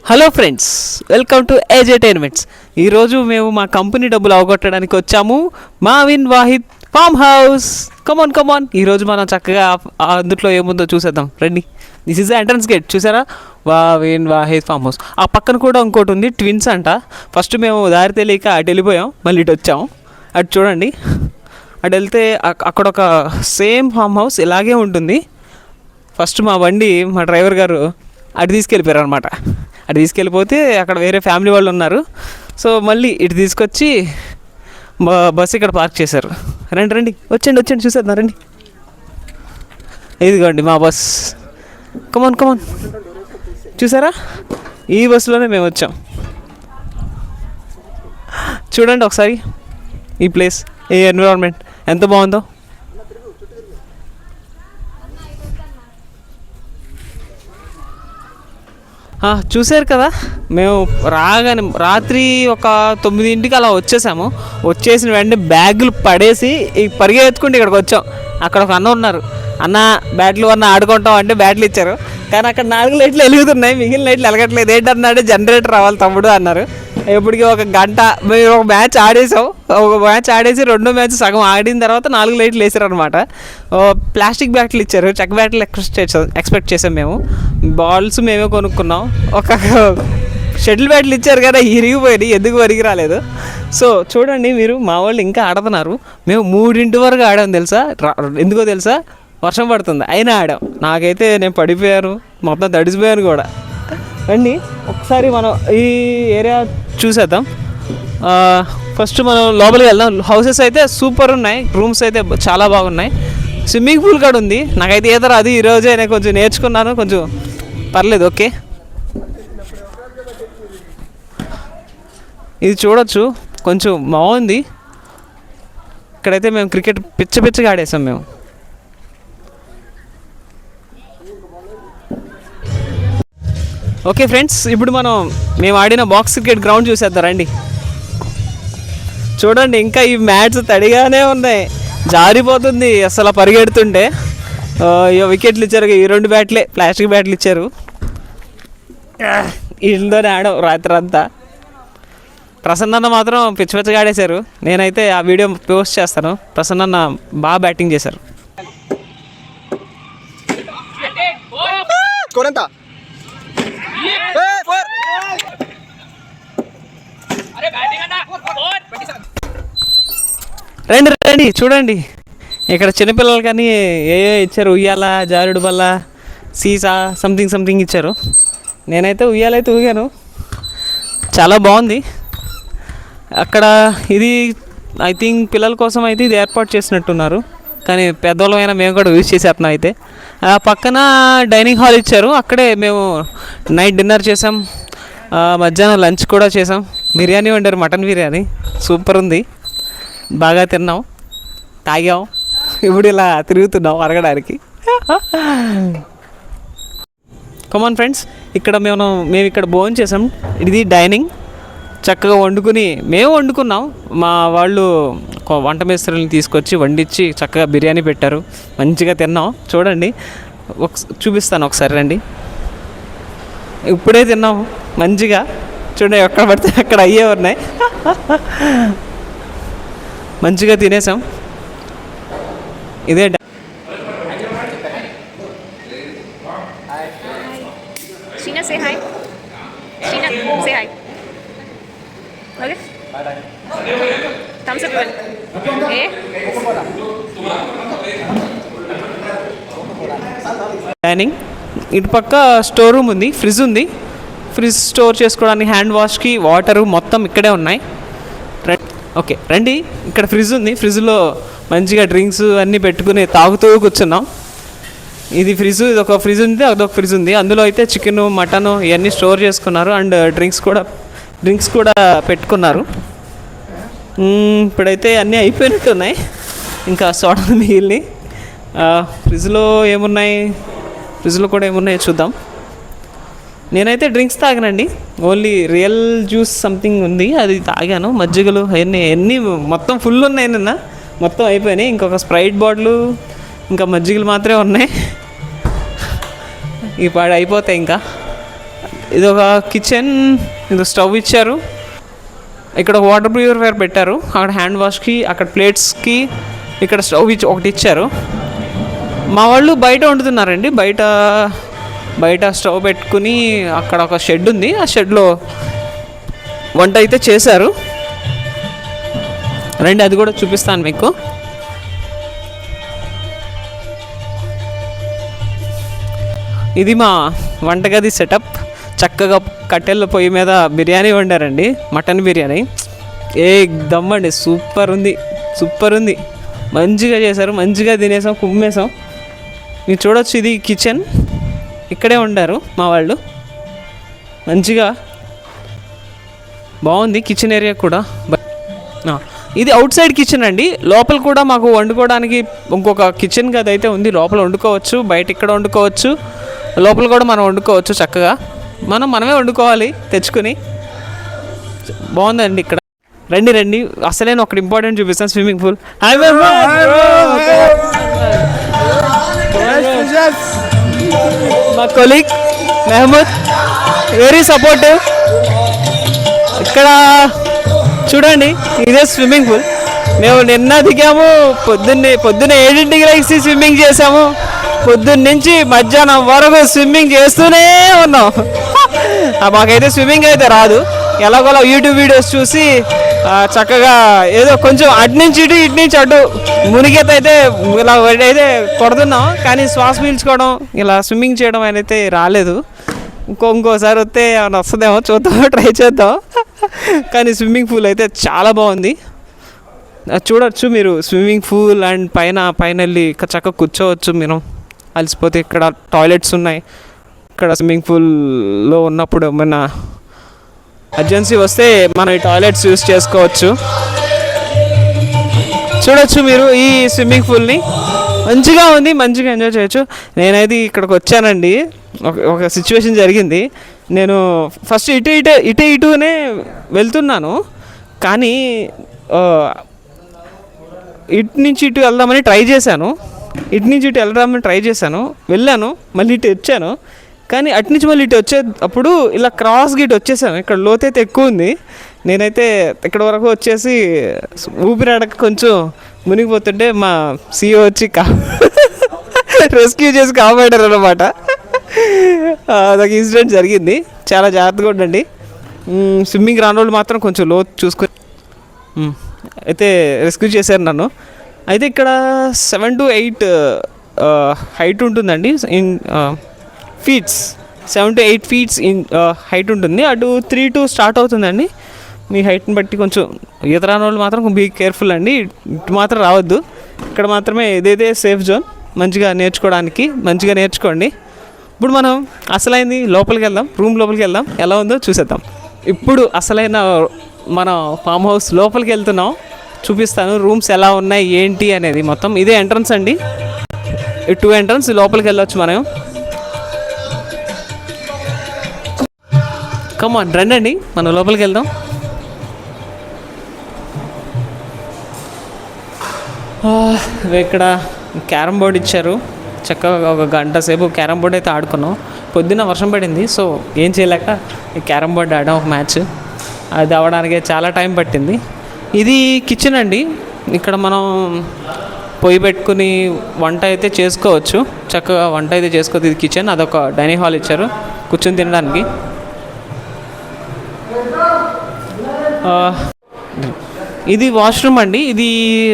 Hello friends, welcome to ఏజెటైన్మెంట్స్. ఈరోజు మేము మా కంపెనీ డబ్బులు అవగొట్టడానికి వచ్చాము. Mavin Wahid farm house. Come on. ఈరోజు మనం చక్కగా అందులో ఏముందో చూసేద్దాం రండి. This is the entrance gate, చూసారా? Mavin Wahid farm house. ఆ పక్కన కూడా ఇంకోటి ఉంది, ట్విన్స్ అంట. ఫస్ట్ మేము దారి తెలియక అటు వెళ్ళిపోయాం, మళ్ళీ ఇటు వచ్చాము. అటు చూడండి, అటు వెళ్తే అక్కడ ఒక సేమ్ ఫామ్ హౌస్ ఇలాగే ఉంటుంది. ఫస్ట్ మా డ్రైవర్ గారు అటు తీసుకెళ్ళిపోయారు అనమాట. అటు తీసుకెళ్ళిపోతే అక్కడ వేరే ఫ్యామిలీ వాళ్ళు ఉన్నారు. సో మళ్ళీ ఇటు తీసుకొచ్చి బస్సు ఇక్కడ పార్క్ చేశారు. రండి వచ్చండి చూసేద్దాం రండి. ఇదిగోండి మా బస్. కమాన్ చూసారా? ఈ బస్సులోనే మేము వచ్చాం. చూడండి ఒకసారి ఈ ప్లేస్, ఈ ఎన్విరాన్మెంట్ ఎంత బాగుందో. చూసారు కదా, మేము రాగానే రాత్రి ఒక 9 అలా వచ్చేసాము. వచ్చేసిన వెంటనే బ్యాగులు పడేసి పరిగెత్తుకుంటే ఇక్కడికి వచ్చాం. అక్కడ ఒక అన్న ఉన్నారు. అన్న బ్యాట్లు ఆడుకుంటాం అంటే బ్యాట్లు ఇచ్చారు. కానీ అక్కడ 4 లైట్లు వెలుగుతున్నాయి, మిగిలిన లైట్లు వెలగట్లేదు. ఏంటన్నాడు, జనరేటర్ రావాలి తమ్ముడు అన్నారు. ఎప్పటికీ ఒక గంట మేము ఒక మ్యాచ్ ఆడేసి రెండో మ్యాచ్ సగం ఆడిన తర్వాత 4 లైట్లు వేసారు అనమాట. ప్లాస్టిక్ బ్యాట్లు ఇచ్చారు, చెక్క బ్యాట్లు ఎక్స్పెక్ట్ చేసాం మేము. బాల్స్ మేమే కొనుక్కున్నాం. ఒక షటిల్ బ్యాట్లు ఇచ్చారు కదా, ఇరిగిపోయి ఎందుకు వరిగి రాలేదు. సో చూడండి మీరు, మా వాళ్ళు ఇంకా ఆడుతున్నారు. మేము 3 వరకు ఆడాం తెలుసా. ఎందుకో తెలుసా, వర్షం పడుతుంది అయినా ఆడాం. నాకైతే నేను పడిపోయాను, మొత్తం తడిసిపోయాను కూడా. రండి ఒకసారి మనం ఈ ఏరియా చూసేద్దాం. ఫస్ట్ మనం లోపలికి వెళ్దాం. హౌసెస్ అయితే సూపర్ ఉన్నాయి, రూమ్స్ అయితే చాలా బాగున్నాయి. స్విమ్మింగ్ పూల్ కూడా ఉంది. నాకైతే ఈత రాదు, ఈరోజే నేను కొంచెం నేర్చుకున్నాను, కొంచెం పర్లేదు. ఓకే, ఇది చూడొచ్చు, కొంచెం బాగుంది. ఇక్కడైతే మేము క్రికెట్ పిచ్చగా ఆడేసాం మేము. ఓకే ఫ్రెండ్స్, ఇప్పుడు మేము ఆడిన బాక్స్ క్రికెట్ గ్రౌండ్ చూసేద్దాం రండి. చూడండి, ఇంకా ఈ మ్యాట్స్ తడిగానే ఉన్నాయి, జారిపోతుంది అసలు పరిగెడుతుంటే. వికెట్లు ఇచ్చారు, ఈ 2 బ్యాట్లే ప్లాస్టిక్ బ్యాట్లు ఇచ్చారు. ఇంట్లోనే ఆడాం రాత్రి అంతా. ప్రసన్న మాత్రం పిచ్చగా ఆడేశారు. నేనైతే ఆ వీడియో పోస్ట్ చేస్తాను. ప్రసన్న బాగా బ్యాటింగ్ చేశారు. రండి చూడండి, ఇక్కడ చిన్నపిల్లలు కానీ ఏ ఇచ్చారు, ఉయ్యాల, జారుడు బల్ల, సీసా, సంథింగ్ ఇచ్చారు. నేనైతే ఉయ్యాలైతే ఊగాను, చాలా బాగుంది. అక్కడ ఇది ఐ థింక్ పిల్లల కోసం అయితే ఇది ఏర్పాటు చేసినట్టున్నారు, కానీ పెద్దవాళ్ళమైనా మేము కూడా యూజ్ చేసేస్తున్నాం. అయితే ఆ పక్కన డైనింగ్ హాల్ ఇచ్చారు, అక్కడే మేము నైట్ డిన్నర్ చేసాం, మధ్యాహ్నం లంచ్ కూడా చేసాం. బిర్యానీ వండారు, మటన్ బిర్యానీ సూపర్ ఉంది. బాగా తిన్నాం, తాగాం. ఇప్పుడు ఇలా తిరుగుతున్నాం అరగడానికి. కమాన్ ఫ్రెండ్స్, ఇక్కడ మేము ఇక్కడ భోజనం చేసాం. ఇది డైనింగ్, చక్కగా మేము వండుకున్నాం. మా వాళ్ళు వంట మేస్త్రులను తీసుకొచ్చి వండించి చక్కగా బిర్యానీ పెట్టారు, మంచిగా తిన్నాం. చూడండి, చూపిస్తాను ఒకసారి రండి. ఇప్పుడే తిన్నాము మంచిగా. చూడండి, ఎక్కడ పడితే అక్కడ అయ్యే ఉన్నాయి. మంచిగా తినేసాం. ఇదే డైనింగ్. ఇటు పక్క స్టోర్ రూమ్ ఉంది, ఫ్రిడ్జ్ ఉంది. ఫ్రిడ్జ్ స్టోర్ చేసుకోవడానికి, హ్యాండ్ వాష్కి వాటరు మొత్తం ఇక్కడే ఉన్నాయి. ఓకే రండి, ఇక్కడ ఫ్రిడ్జ్ ఉంది. ఫ్రిడ్జ్లో మంచిగా డ్రింక్స్ అన్నీ పెట్టుకుని తాగుతూ కూర్చున్నాం. ఇది ఒక ఫ్రిడ్జ్ ఉంది, అదొక ఫ్రిడ్జ్ ఉంది. అందులో అయితే చికెను, మటను ఇవన్నీ స్టోర్ చేసుకున్నారు. అండ్ డ్రింక్స్ కూడా పెట్టుకున్నారు. ఇప్పుడైతే అన్నీ అయిపోయినట్టు ఉన్నాయి, ఇంకా సోడాలు మిగిలినాయి. ఫ్రిడ్జ్లో కూడా ఏమున్నాయో చూద్దాం. నేనైతే డ్రింక్స్ తాగనండి, ఓన్లీ రియల్ జ్యూస్ సంథింగ్ ఉంది, అది తాగాను. మజ్జిగలు అవన్నీ మొత్తం ఫుల్ ఉన్నాయి, నిన్న మొత్తం అయిపోయినాయి. ఇంకొక స్ప్రైట్ బాటిల్, ఇంకా మజ్జిగలు మాత్రమే ఉన్నాయి. ఈ పాడు అయిపోతాయి ఇంకా. ఇది ఒక కిచెన్, ఇది స్టవ్ ఇచ్చారు, ఇక్కడ ఒక వాటర్ ప్యూరిఫైయర్ పెట్టారు, అక్కడ హ్యాండ్ వాష్కి, అక్కడ ప్లేట్స్కి, ఇక్కడ స్టవ్ ఒకటి ఇచ్చారు. మా వాళ్ళు బయట వండుతున్నారండి, బయట స్టవ్ పెట్టుకుని అక్కడ ఒక షెడ్ ఉంది, ఆ షెడ్లో వంట అయితే చేశారు. రండి అది కూడా చూపిస్తాను మీకు. ఇది మా వంటగది సెటప్. చక్కగా కట్టెల పొయ్యి మీద బిర్యానీ వండారండి, మటన్ బిర్యానీ. దమ్ అండి, సూపర్ ఉంది. మంచిగా చేశారు, మంచిగా తినేసాం, కుమ్మేసాం. మీరు చూడొచ్చు, ఇది కిచెన్, ఇక్కడే వండారు మా వాళ్ళు. మంచిగా బాగుంది కిచెన్ ఏరియా కూడా. ఇది అవుట్ సైడ్ కిచెన్ అండి. లోపల కూడా మాకు వండుకోవడానికి ఇంకొక కిచెన్ గది అయితే ఉంది, లోపల వండుకోవచ్చు, బయట ఇక్కడ వండుకోవచ్చు, లోపల కూడా మనం వండుకోవచ్చు. చక్కగా మనమే వండుకోవాలి తెచ్చుకొని. బాగుందండి ఇక్కడ. రండి అసలే ఒకటి ఇంపార్టెంట్ చూపిస్తాను, స్విమ్మింగ్ పూల్. మా కొలీగ్ మెహమూద్ వెరీ సపోర్టివ్. ఇక్కడ చూడండి, ఇదే స్విమ్మింగ్ పూల్. మేము నిన్న దిగాము, పొద్దున్నే 7ంటికి లేచి స్విమ్మింగ్ చేసాము. పొద్దున్న నుంచి మధ్యాహ్నం వరకు స్విమ్మింగ్ చేస్తూనే ఉన్నాం. మాకైతే స్విమ్మింగ్ అయితే రాదు, ఎలాగోలా యూట్యూబ్ వీడియోస్ చూసి చక్కగా ఏదో కొంచెం అటు నుంచి అటు మునిగేత అయితే ఇలా అయితే కొడుతున్నాం, కానీ శ్వాస పీల్చుకోవడం, ఇలా స్విమ్మింగ్ చేయడం అయితే రాలేదు. ఇంకోసారి వస్తే ఏమైనా వస్తుందేమో చూద్దాం, ట్రై చేద్దాం. కానీ స్విమ్మింగ్ పూల్ అయితే చాలా బాగుంది, చూడొచ్చు మీరు. స్విమ్మింగ్ పూల్ అండ్ పైన వెళ్ళి చక్కగా కూర్చోవచ్చు మీరు అలసిపోతే. ఇక్కడ టాయిలెట్స్ ఉన్నాయి. ఇక్కడ స్విమ్మింగ్ పూల్లో ఉన్నప్పుడు ఏమైనా అర్జెన్సీ వస్తే మనం ఈ టాయిలెట్స్ యూస్ చేసుకోవచ్చు. చూడొచ్చు మీరు ఈ స్విమ్మింగ్ పూల్ని, మంచిగా ఉంది, మంచిగా ఎంజాయ్ చేయొచ్చు. నేనైతే ఇక్కడికి వచ్చానండి, ఒక సిచ్యువేషన్ జరిగింది. నేను ఫస్ట్ ఇటునే వెళ్తున్నాను, కానీ ఇటు నుంచి ఇటు వెళ్దామని ట్రై చేశాను. వెళ్ళాను, మళ్ళీ ఇటు వచ్చాను, కానీ అటు నుంచి మళ్ళీ ఇటు వచ్చేటప్పుడు ఇలా క్రాస్ గేట్ వచ్చేసాను. ఇక్కడ లోతైతే ఎక్కువ ఉంది. నేనైతే ఇక్కడ వరకు వచ్చేసి ఊపిరాడక కొంచెం మునిగిపోతుంటే మా CEO వచ్చి రెస్క్యూ చేసి కాపాడారు అనమాట. అదొక ఇన్సిడెంట్ జరిగింది. చాలా జాగ్రత్తగా ఉండండి. స్విమ్మింగ్ రాని వాళ్ళు మాత్రం కొంచెం లోతు చూసుకొని అయితే రెస్క్యూ చేశారు నన్ను. అయితే ఇక్కడ 7 to 8 హైట్ ఉంటుందండి, in feets. 7 to 8 feet in height ఉంటుంది. అటు 3 to స్టార్ట్ అవుతుందండి. మీ హైట్ని బట్టి కొంచెం ఈత రాని వాళ్ళు మాత్రం బీ కేర్ఫుల్ అండి, ఇటు మాత్రం రావద్దు. ఇక్కడ మాత్రమే ఇదైతే సేఫ్ జోన్, మంచిగా నేర్చుకోవడానికి. మంచిగా నేర్చుకోండి. ఇప్పుడు మనం అసలైంది లోపలికి వెళ్దాం, రూమ్ లోపలికి వెళ్దాం, ఎలా ఉందో చూసేద్దాం. ఇప్పుడు అసలైన మన ఫామ్ హౌస్ లోపలికి వెళ్తున్నాం, చూపిస్తాను రూమ్స్ ఎలా ఉన్నాయి ఏంటి అనేది మొత్తం. ఇదే ఎంట్రన్స్ అండి, 2 ఎంట్రన్స్, లోపలికి వెళ్ళొచ్చు మనం. కమాన్ రండి, మనం లోపలికి వెళ్దాం. ఇక్కడ క్యారమ్ బోర్డ్ ఇచ్చారు, చక్కగా ఒక గంట సేపు క్యారమ్ బోర్డ్ అయితే ఆడుకున్నాం. పొద్దున్న వర్షం పడింది, సో ఏం చేయలేక ఈ క్యారమ్ బోర్డ్ ఆడాం ఒక మ్యాచ్. అది అవ్వడానికి చాలా టైం పట్టింది. ఇది కిచెన్ అండి, ఇక్కడ మనం పొయ్యి పెట్టుకుని వంట అయితే చేసుకోవచ్చు, చక్కగా వంట అయితే చేసుకోవచ్చు. ఇది కిచెన్, అదొక డైనింగ్ హాల్ ఇచ్చారు కూర్చొని తినడానికి. ఇది వాష్రూమ్ అండి, ఇది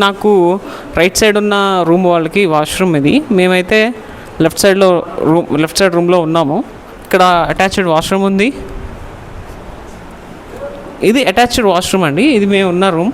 నాకు రైట్ సైడ్ ఉన్న రూమ్ వాళ్ళకి వాష్రూమ్. ఇది మేమైతే లెఫ్ట్ సైడ్ రూమ్లో ఉన్నాము. ఇక్కడ అటాచ్డ్ వాష్రూమ్ ఉంది. ఇది అటాచ్డ్ వాష్రూమ్ అండి, ఇది మేము ఉన్న రూమ్.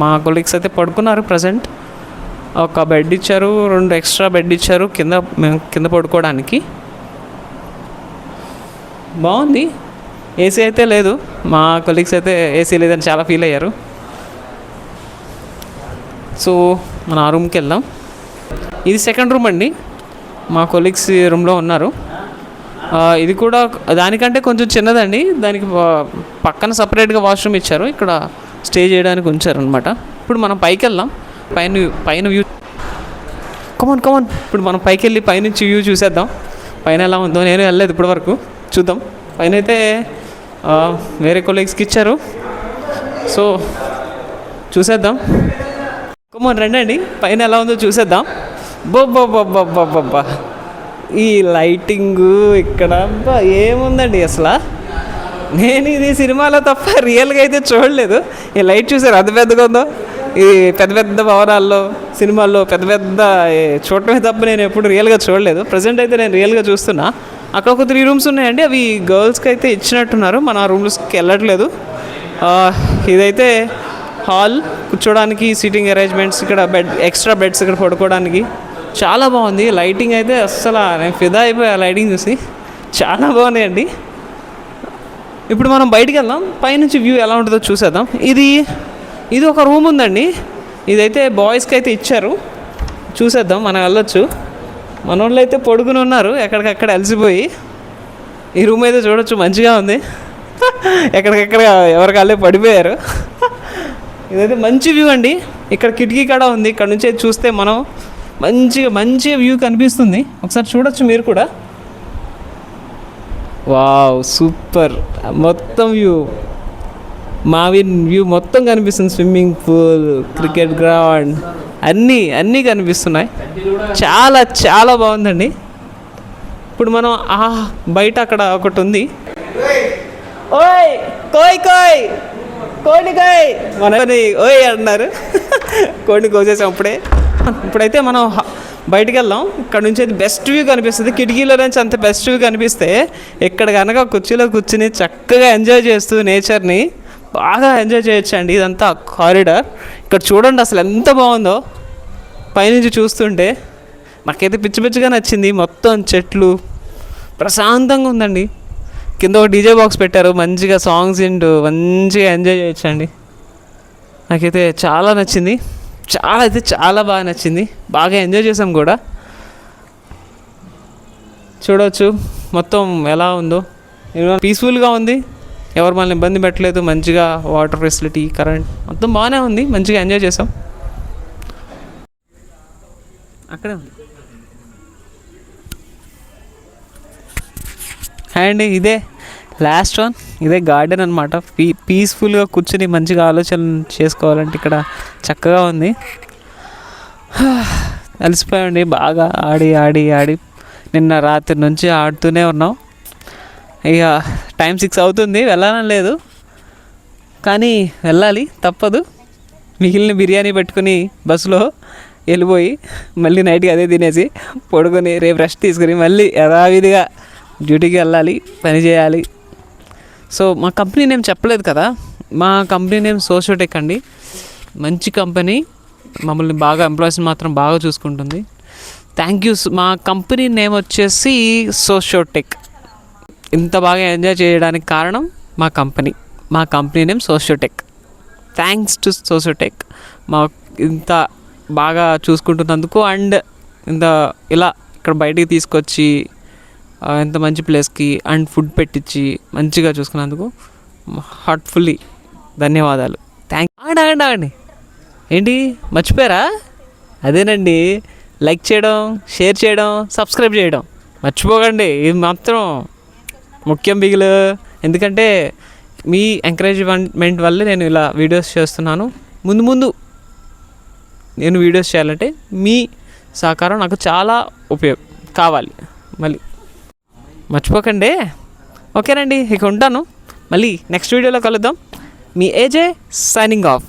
మా కొలీగ్స్ అయితే పడుకున్నారు ప్రజెంట్. ఒక బెడ్ ఇచ్చారు, 2 ఎక్స్ట్రా బెడ్ ఇచ్చారు మేము కింద పడుకోవడానికి. బాగుంది. ఏసీ అయితే లేదు, మా కొలీగ్స్ అయితే ఏసీ లేదని చాలా ఫీల్ అయ్యారు. సో మన ఆ రూమ్కి వెళ్దాం. ఇది సెకండ్ రూమ్ అండి, మా కొలీగ్స్ రూమ్లో ఉన్నారు. ఇది కూడా దానికంటే కొంచెం చిన్నదండి, దానికి పక్కన సపరేట్గా వాష్రూమ్ ఇచ్చారు, ఇక్కడ స్టే చేయడానికి ఉంచారు అనమాట. ఇప్పుడు మనం పైకి వెళ్దాం, పైన వ్యూ. కమాన్ ఇప్పుడు మనం పైకి వెళ్ళి పైనుంచి వ్యూ చూసేద్దాం. పైన ఎలా ఉందో, నేను వెళ్ళలేదు ఇప్పటి వరకు, చూద్దాం. పైన అయితే వేరే కొలీగ్స్కి ఇచ్చారు. సో చూసేద్దాం. కుమార్ రండి, పైన ఎలా ఉందో చూసేద్దాం. బొబ్బా ఈ లైటింగు ఇక్కడ ఏముందండి అసలు. నేను ఇది సినిమాలో తప్ప రియల్గా అయితే చూడలేదు. ఈ లైట్ చూసారు అంత పెద్దగా ఉందో. ఇది పెద్ద పెద్ద భవనాల్లో సినిమాల్లో పెద్ద పెద్ద చూడటమే తప్ప నేను ఎప్పుడు రియల్గా చూడలేదు. ప్రజెంట్ అయితే నేను రియల్గా చూస్తున్నా. అక్కడ ఒక 3 రూమ్స్ ఉన్నాయండి, అవి గర్ల్స్కి అయితే ఇచ్చినట్టున్నారు. మన ఆ రూమ్స్కి వెళ్ళట్లేదు. ఇదైతే హాల్, కూర్చోడానికి సీటింగ్ అరేంజ్మెంట్స్, ఇక్కడ ఎక్స్ట్రా బెడ్స్ ఇక్కడ పడుకోవడానికి చాలా బాగుంది. లైటింగ్ అయితే అస్సలు నేను ఫిదా అయిపోయా లైటింగ్ చూసి, చాలా బాగున్నాయండి. ఇప్పుడు మనం బయటికి వెళ్దాం, పైనుంచి వ్యూ ఎలా ఉంటుందో చూసేద్దాం. ఇది ఒక రూమ్ ఉందండి, ఇదైతే బాయ్స్కి అయితే ఇచ్చారు. చూసేద్దాం, మనం వెళ్ళొచ్చు. మన వాళ్ళు అయితే పొడుగుని ఉన్నారు ఎక్కడికక్కడ అలసిపోయి. ఈ రూమ్ అయితే చూడొచ్చు, మంచిగా ఉంది. ఎక్కడికెక్కడ ఎవరికాళ్ళే పడిపోయారు. ఇదైతే మంచి వ్యూ అండి. ఇక్కడ కిటికీ కూడా ఉంది, ఇక్కడ నుంచి చూస్తే మనం మంచిగా వ్యూ కనిపిస్తుంది. ఒకసారి చూడొచ్చు మీరు కూడా. Wow, super. మొత్తం వ్యూ మొత్తం కనిపిస్తుంది. స్విమ్మింగ్ పూల్, క్రికెట్ గ్రౌండ్ అన్నీ కనిపిస్తున్నాయి. చాలా చాలా బాగుందండి. ఇప్పుడు మనం బయట అక్కడ ఒకటి ఉంది. ఓయ్ కోయ్ కోడి మనని ఓయ్ అన్నారు. కోడిని కోసేసాం ఇప్పుడైతే మనం బయటికి వెళ్దాం. ఇక్కడ నుంచి అయితే బెస్ట్ వ్యూ కనిపిస్తుంది. కిటికీలో నుంచి అంత బెస్ట్ వ్యూ కనిపిస్తే ఇక్కడ కనుక కుర్చీలో కూర్చుని చక్కగా ఎంజాయ్ చేస్తూ నేచర్ని బాగా ఎంజాయ్ చేయొచ్చండి. ఇదంతా కారిడార్. ఇక్కడ చూడండి అసలు ఎంత బాగుందో పైనుంచి చూస్తుంటే. నాకైతే పిచ్చిగా నచ్చింది. మొత్తం చెట్లు, ప్రశాంతంగా ఉందండి. కింద ఒక డీజే బాక్స్ పెట్టారు, మంచిగా సాంగ్స్ వింటూ మంచిగా ఎంజాయ్ చేయొచ్చండి. నాకైతే చాలా నచ్చింది, చాలా బాగా నచ్చింది. బాగా ఎంజాయ్ చేసాం కూడా. చూడవచ్చు మొత్తం ఎలా ఉందో. పీస్ఫుల్గా ఉంది, ఎవరు మనల్ని ఇబ్బంది పెట్టలేదు. మంచిగా వాటర్ ఫెసిలిటీ, కరెంట్ మొత్తం బాగానే ఉంది. మంచిగా ఎంజాయ్ చేసాం. అక్కడే ఉంది. అండ్ ఇదే లాస్ట్ వన్, ఇదే గార్డెన్ అనమాట. పీస్ఫుల్గా కూర్చుని మంచిగా ఆలోచన చేసుకోవాలంటే ఇక్కడ చక్కగా ఉంది. అలసిపోయండి బాగా ఆడి నిన్న రాత్రి నుంచి ఆడుతూనే ఉన్నాం. ఇక టైం 6 అవుతుంది, వెళ్ళాలని లేదు కానీ వెళ్ళాలి, తప్పదు. మిగిలిన బిర్యానీ పెట్టుకుని బస్సులో వెళ్ళిపోయి మళ్ళీ నైట్కి అదే తినేసి పడుకొని రేపు రెస్ట్ తీసుకుని మళ్ళీ యథావిధిగా డ్యూటీకి వెళ్ళాలి, పని చేయాలి. సో మా కంపెనీ నేమ్ చెప్పలేదు కదా. మా కంపెనీ నేమ్ సోషియోటెక్ అండి. మంచి కంపెనీ, మమ్మల్ని బాగా ఎంప్లాయీస్ని మాత్రం బాగా చూసుకుంటుంది. Thank you. మా కంపెనీ నేమ్ వచ్చేసి సోషియోటెక్. ఇంత బాగా ఎంజాయ్ చేయడానికి కారణం మా కంపెనీ నేమ్ సోషియోటెక్. థ్యాంక్స్ టు సోషియోటెక్ మా ఇంత బాగా చూసుకుంటున్నందుకు. అండ్ ఇలా ఇక్కడ బయటికి తీసుకొచ్చి ఎంత మంచి ప్లేస్కి అండ్ ఫుడ్ పెట్టించి మంచిగా చూసుకున్నందుకు హార్ట్ఫుల్లీ ధన్యవాదాలు. ఆడండి ఏంటి మర్చిపోయారా? అదేనండి, లైక్ చేయడం, షేర్ చేయడం, సబ్స్క్రైబ్ చేయడం మర్చిపోకండి. ఇది మాత్రం ముఖ్యం బిగులు. ఎందుకంటే మీ ఎంకరేజ్మెంట్ వల్లే నేను ఇలా వీడియోస్ చేస్తున్నాను. ముందు నేను వీడియోస్ చేయాలంటే మీ సహకారం నాకు చాలా కావాలి. మళ్ళీ మర్చిపోకండి. ఓకేనండి, ఇక ఉంటాను. మళ్ళీ నెక్స్ట్ వీడియోలో కలుద్దాం. మీ ఏజే సైనింగ్ ఆఫ్.